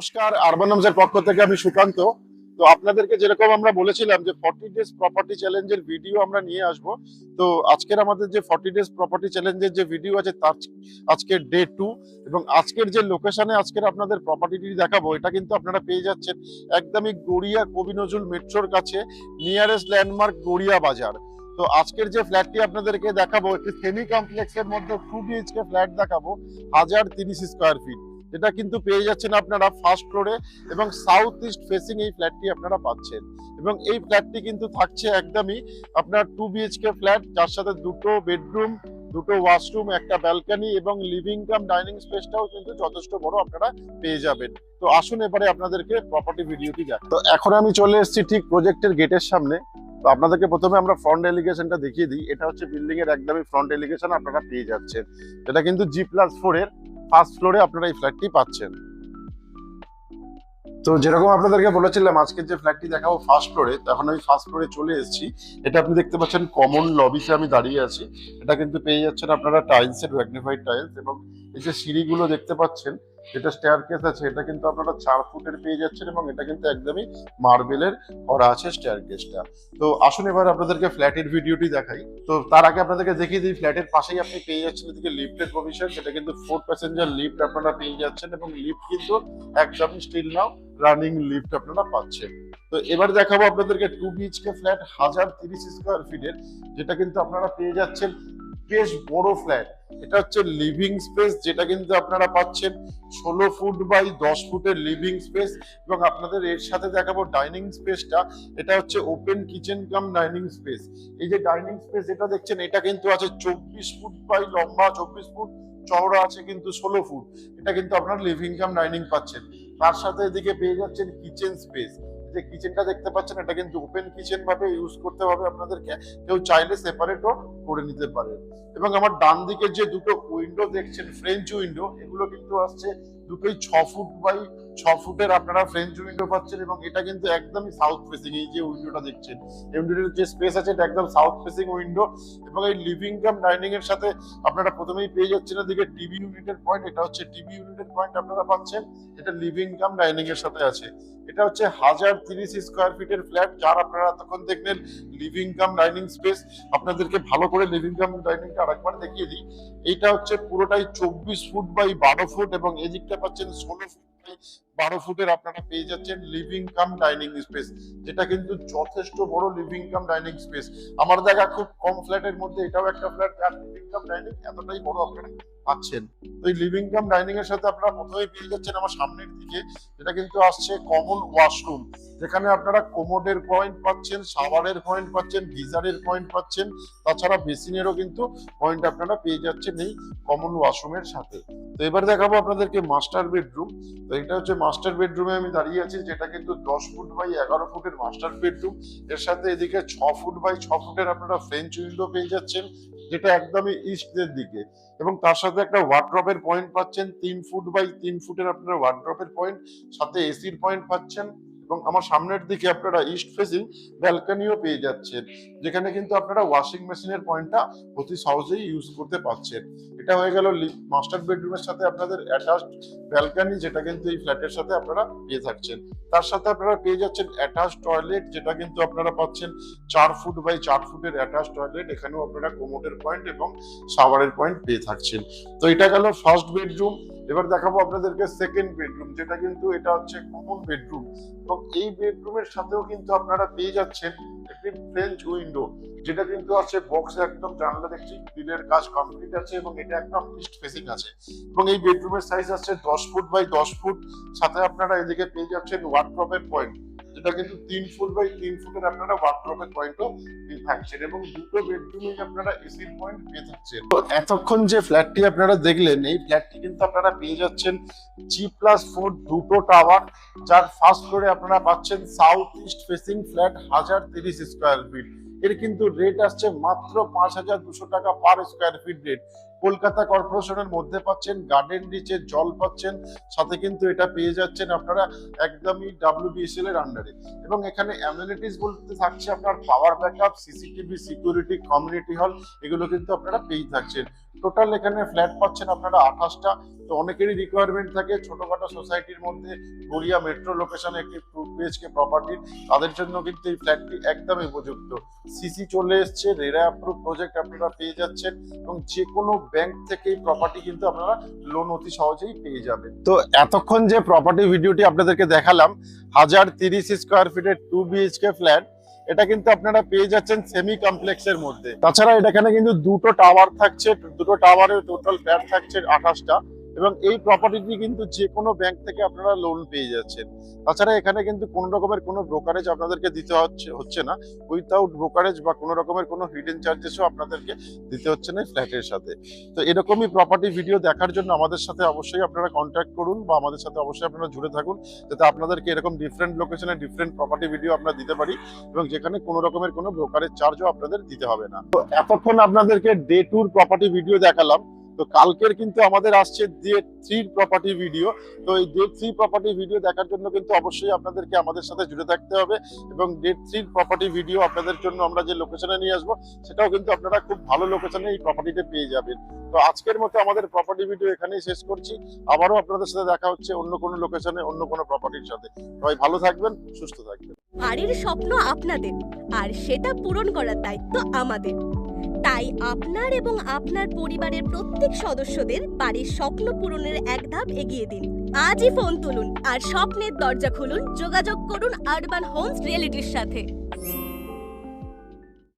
নমস্কার, আরবানমসের পক্ষ থেকে আমি সুকান্ত। তো আপনাদেরকে যেরকম আমরা বলেছিলাম যে 40 ডেজ প্রপার্টি চ্যালেঞ্জের ভিডিও আমরা নিয়ে আসব। তো আজকের আমাদের যে 40 ডেজ প্রপার্টি চ্যালেঞ্জের যে ভিডিও আছে তার আজকের ডে 2 এবং আজকের যে লোকেশনে আজকের আপনাদের প্রপার্টিটি দেখাবো এটা কিন্তু আপনারা পেয়ে যাচ্ছেন একদমই গড়িয়া কবি নজরুল মেট্রোর কাছে, নিয়ারেস্ট ল্যান্ডমার্ক গড়িয়া বাজার। তো আজকের যে ফ্ল্যাটটি আপনাদেরকে দেখাবো একটি সেমি কমপ্লেক্সের মধ্যে 2 বিএইচকে ফ্ল্যাট দেখাবো 1030 স্কয়ার ফিট। এটা কিন্তু পেয়ে যাচ্ছেন আপনারা ফার্স্ট ফ্লোরে এবং সাউথ ইস্ট ফেসিং এই ফ্ল্যাটটি আপনারা পাচ্ছেন। এবং এই ফ্ল্যাটটি কিন্তু থাকছে একদমই আপনার 2 বিএইচকে ফ্ল্যাট, যার সাথে দুটো বেডরুম, দুটো ওয়াশরুম, একটা ব্যালকনি এবং লিভিং কাম ডাইনিং স্পেসটাও কিন্তু যথেষ্ট বড় আপনারা পেয়ে যাবেন। তো আসুন এবারে আপনাদেরকে প্রপার্টি ভিডিওটি দেখ। তো এখন আমি চলে এসেছি ঠিক প্রজেক্টের গেটের সামনে। তো আপনাদেরকে প্রথমে আমরা ফ্রন্ট এলিগেশনটা দেখিয়ে দিই। এটা হচ্ছে বিল্ডিং এর একদমই ফ্রন্ট এলিগেশন আপনারা পেয়ে যাচ্ছেন। এটা কিন্তু G+4 এর ফার্স্ট ফ্লোরে আপনারা এই ফ্ল্যাটটি পাচ্ছেন। তো যেরকম আপনাদেরকে বলেছিলাম আজকের যে ফ্ল্যাটটি দেখাবো ফার্স্ট ফ্লোরে, তখন আমি ফার্স্ট ফ্লোরে চলে এসেছি। এটা আপনি দেখতে পাচ্ছেন কমন লবিতে আমি দাঁড়িয়ে আছি। এটা কিন্তু পেয়ে যাচ্ছেন আপনারা টাইলসের ম্যাগনিফাইড টাইলস, এবং এই যে সিঁড়িগুলো দেখতে পাচ্ছেন যেটা স্টেয়ারকেস আছে এটা কিন্তু আপনারা 4 ফুটের পেয়ে যাচ্ছেন এবং এটা কিন্তু একদমই মার্বেলের করা আছে স্টেয়ারকেসটা। তো আসুন এবার আপনাদেরকে ফ্ল্যাটের ভিডিওটি দেখাই। তো তার আগে আপনাদেরকে দেখিয়ে দিই ফ্ল্যাটের পাশেই আপনি পেয়ে যাচ্ছেন এদিকে লিফটের প্রভিশন, সেটা কিন্তু 4 প্যাসেঞ্জার লিফট আপনারা পেয়ে যাচ্ছেন এবং লিফট কিন্তু একদমই স্টিল নাও রানিং লিফট আপনারা পাচ্ছেন। তো এবার দেখাবো আপনাদেরকে 2 বিএইচকে ফ্ল্যাট 1030 স্কয়ার ফিটের, যেটা কিন্তু আপনারা পেয়ে যাচ্ছেন বেশ বড় ফ্ল্যাট। এটা হচ্ছে লিভিং স্পেস, যেটা কিন্তু আপনারা পাচ্ছেন 16 ফুট বাই 10 ফুটের লিভিং স্পেস। এবং আপনাদের এর সাথে দেখাবো ডাইনিং স্পেসটা, এটা হচ্ছে open kitchen cum dining space. এই যে ডাইনিং স্পেস এটা দেখছেন এটা কিন্তু আছে 24 ফুট বাই লম্বা 24 ফুট, চওড়া আছে কিন্তু 16 ফুট। এটা কিন্তু আপনারা লিভিং কাম ডাইনিং পাচ্ছেন। তার সাথে এদিকে পেয়ে যাচ্ছেন কিচেন স্পেস। যে কিচেনটা দেখতে পাচ্ছেন এটা কিন্তু ওপেন কিচেন ভাবে ইউজ করতে হবে আপনাদেরকে, কেউ চাইলে সেপারেটও করে নিতে পারেন। এবং আমার ডান দিকে যে দুটো উইন্ডো দেখছেন ফ্রেঞ্চ উইন্ডো, এগুলো কিন্তু আসছে দুটোই 6 ফুট বাই 6 ফুটের আপনারা ফ্রেঞ্চ উইন্ডো পাচ্ছেন এবং এটা কিন্তু একদমই সাউথ ফেসিং। এই যে উইন্ডোটা দেখছেন, এই উইন্ডোর যে স্পেস আছে এটা একদম সাউথ ফেসিং উইন্ডো। এবং এই লিভিং কাম ডাইনিং এর সাথে আপনারা প্রথমেই পেয়ে যাচ্ছেন এদিকে টিভি ইউনিটের পয়েন্ট। এটা হচ্ছে টিভি ইউনিটের পয়েন্ট আপনারা পাচ্ছেন, এটা লিভিং কাম ডাইনিং এর সাথে আছে। এটা হচ্ছে 1030 স্কয়ার ফিটের ফ্ল্যাট, যার আপনারা তখন দেখলেন লিভিং কাম ডাইনিং স্পেস। আপনাদেরকে ভালো করে লিভিং কাম ডাইনিংটা আরেকবার দেখিয়ে দিই। এইটা হচ্ছে পুরোটাই 24 ফুট বাই 12 ফুট এবং এদিকটা পাচ্ছেন 16 ফুট বাই 12 ফুটের আপনারা পেয়ে যাচ্ছেন লিভিং কাম ডাইনিং স্পেস, যেটা কিন্তু যথেষ্ট বড় লিভিং কাম ডাইনিং স্পেস। আমার দেখা খুব কম ফ্ল্যাটের মধ্যে এটাও একটা ফ্ল্যাট যার লিভিং কাম ডাইনিং এতটাই বড় আপনারা পাচ্ছেন। তো এই লিভিং কাম ডাইনিং এর সাথে আপনারা প্রথমেই পেয়ে যাচ্ছেন আমার সামনের দিকে, যেটা কিন্তু আসছে কমন ওয়াশরুম, যেখানে আপনারা কোমোডের পয়েন্ট পাচ্ছেন, শাওয়ারের পয়েন্ট পাচ্ছেন, গিজারের পয়েন্ট পাচ্ছেন, তাছাড়া বেসিনেরও কিন্তু পয়েন্ট আপনারা পেয়ে যাচ্ছেন এই কমন ওয়াশরুমের সাথে। তো এবার দেখাবো আপনাদেরকে মাস্টার বেডরুম। তো এটা হচ্ছে মাস্টার বেডরুমে আমি দাঁড়িয়ে আছি, যেটা কিন্তু 10 ফুট বাই 11 ফুটের মাস্টার বেডরুম। এর সাথে এদিকে 6 ফুট বাই 6 ফুটের আপনারা ফ্রেঞ্চ উইন্ডো পেয়ে যাচ্ছেন, যেটা একদমই ইস্টের দিকে। এবং তার সাথে একটা ওয়ার্ড্রপের পয়েন্ট পাচ্ছেন 3 ফুট বাই 3 ফুটের আপনারা ওয়ার্ড্রপের পয়েন্ট, সাথে এসির পয়েন্ট পাচ্ছেন। এবং আমার সামনের দিকে আপনারা ইস্ট ফেসিং ব্যালকনিও পেয়ে যাচ্ছেন, যেখানে কিন্তু আপনারা ওয়াশিং মেশিনের পয়েন্টটা অতি সহজেই ইউজ করতে পারছেন। এটা হয়ে গেল মাস্টার বেডরুমের সাথে আপনাদের অ্যাটাচড ব্যালকনি, যেটা কিন্তু এই ফ্ল্যাটের সাথে আপনারা পেয়ে থাকছেন। তার সাথে আপনারা পেয়ে যাচ্ছেন অ্যাটাচড টয়লেট, যেটা কিন্তু আপনারা পাচ্ছেন 4 ফুট বাই 4 ফুটের অ্যাটাচড টয়লেট। এখানেও আপনারা কোমোডের পয়েন্ট এবং শাওয়ারের পয়েন্ট পেয়ে থাকছেন। তো এটা গেল ফার্স্ট বেডরুম। এবার দেখাবো আপনাদেরকে সেকেন্ড বেডরুম, যেটা কিন্তু এটা হচ্ছে কমন বেডরুম। এবং এই বেডরুমের সাথেও কিন্তু আপনারা পেয়ে যাচ্ছেন একটি ফ্রেঞ্চ উইন্ডো, যেটা কিন্তু আছে বক্সে একদম জানলা দেখছি গ্রিলের কাজ কমপ্লিট আছে এবং এটা একদম ইস্ট ফেসিং আছে। এবং এই বেডরুমের সাইজ আছে 10 ফুট বাই 10 ফুট, সাথে আপনারা এদিকে পেয়ে যাচ্ছেন ওয়ার্ড্রপের পয়েন্ট, যেটা কিন্তু 3 ফুট বাই 3 ফুটের আপনারা ওয়ার্ড্রপের পয়েন্টও পেয়ে থাকছেন। এবং দুটো বেডরুমে আপনারা এসির পয়েন্ট পেয়ে থাকছেন। তো এতক্ষণ যে ফ্ল্যাটটি আপনারা দেখলেন, এই ফ্ল্যাটটি কিন্তু আপনারা পেয়ে যাচ্ছেন G+4 দুটো টাওয়ার, যার ফার্স্ট ফ্লোরে আপনারা পাচ্ছেন south east facing flat 1030 square feet. এর কিন্তু রেট আসছে মাত্র 5200 টাকা per square feet rate. Kolkata কর্পোরেশনের মধ্যে পাচ্ছেন, গার্ডেন রিচে জল পাচ্ছেন, সাথে কিন্তু এটা পেয়ে যাচ্ছেন আপনারা একদমই WBSL এর আন্ডারে। এবং এখানে অ্যামিনিটিস বলতে থাকছে আপনার power backup, CCTV, security, community hall, এগুলো কিন্তু আপনারা পেয়ে থাকছেন। টোটাল এখানে ফ্ল্যাট পাচ্ছেন আপনারা 28টা। তো অনেকেরই রিকোয়ারমেন্ট থাকে ছোটখাটো সোসাইটির মধ্যে গড়িয়া মেট্রো লোকেশনে একটি 2 BHK প্রপার্টি, তাদের জন্য কিন্তু এই ফ্ল্যাটটি একদমই উপযুক্ত। সিসি চলে এসছে, রেরা অ্যাপ্রুভ প্রজেক্ট আপনারা পেয়ে যাচ্ছেন এবং যে কোনো ব্যাংক থেকে এই প্রপার্টি কিন্তু আপনারা লোন অতি সহজেই পেয়ে যাবেন। তো এতক্ষণ যে প্রপার্টি ভিডিওটি আপনাদেরকে দেখালাম 1030 স্কোয়ার ফিটের 2 BHK ফ্ল্যাট, এটা কিন্তু আপনারা পেয়ে যাচ্ছেন সেমি কমপ্লেক্সের মধ্যে। তাছাড়া এখানে কিন্তু দুটো টাওয়ার থাকছে, দুটো টাওয়ারের টোটাল ফ্ল্যাট থাকছে 28টা এবং এই প্রপার্টিটি কিন্তু যে কোনো ব্যাংক থেকে আপনারা লোন পেয়ে যাচ্ছেন। তাছাড়া এখানে কিন্তু কোনো রকমের কোনো ব্রোকারেজ আপনাদেরকে দিতে হচ্ছে না, উইথাউট ব্রোকারেজ বা কোনো রকমের কোনো হিডেন চার্জেসও আপনাদেরকে দিতে হচ্ছে না ফ্ল্যাটের সাথে। তো এরকমই প্রপার্টি ভিডিও দেখার জন্য আমাদের সাথে অবশ্যই আপনারা কন্ট্যাক্ট করুন বা আমাদের সাথে অবশ্যই আপনারা জুড়ে থাকুন, যাতে আপনাদেরকে এরকম ডিফারেন্ট লোকেশনে ডিফারেন্ট প্রপার্টি ভিডিও আমরা দিতে পারি এবং যেখানে কোনো রকমের কোনো ব্রোকারেজ চার্জও আপনাদের দিতে হবে না। তো এতক্ষণ আপনাদেরকে ডে 2 প্রপার্টি ভিডিও দেখালাম। তো কালকের কিন্তু আমাদের আসছে ডে 3 প্রপার্টি ভিডিও। তো এই ডে 3 প্রপার্টি ভিডিও দেখার জন্য কিন্তু অবশ্যই আপনাদেরকে আমাদের সাথে জুড়ে থাকতে হবে এবং ডে 3 প্রপার্টি ভিডিও আপনাদের জন্য আমরা যে লোকেশনে নিয়ে আসবো সেটাও কিন্তু আপনারা খুব ভালো লোকেশনে এই প্রপার্টিটা পেয়ে যাবেন। তো আজকের মতো আমাদের প্রপার্টি ভিডিও এখানেই শেষ করছি। আবারও আপনাদের সাথে দেখা হচ্ছে অন্য কোনো লোকেশনে অন্য কোনো প্রপার্টির সাথে। সবাই ভালো থাকবেন, সুস্থ থাকবেন। বাড়ির স্বপ্ন আপনাদের আর সেটা পূরণ করার দায়িত্ব আমাদের। তাই আপনার এবং আপনার পরিবারের প্রত্যেক সদস্যদের বাড়ির স্বপ্ন পূরণের এক ধাপ এগিয়ে দিন। আজই ফোন তুলুন আর স্বপ্নের দরজা খুলুন। যোগাযোগ করুন আরবান হোমস রিয়েলিটির সাথে।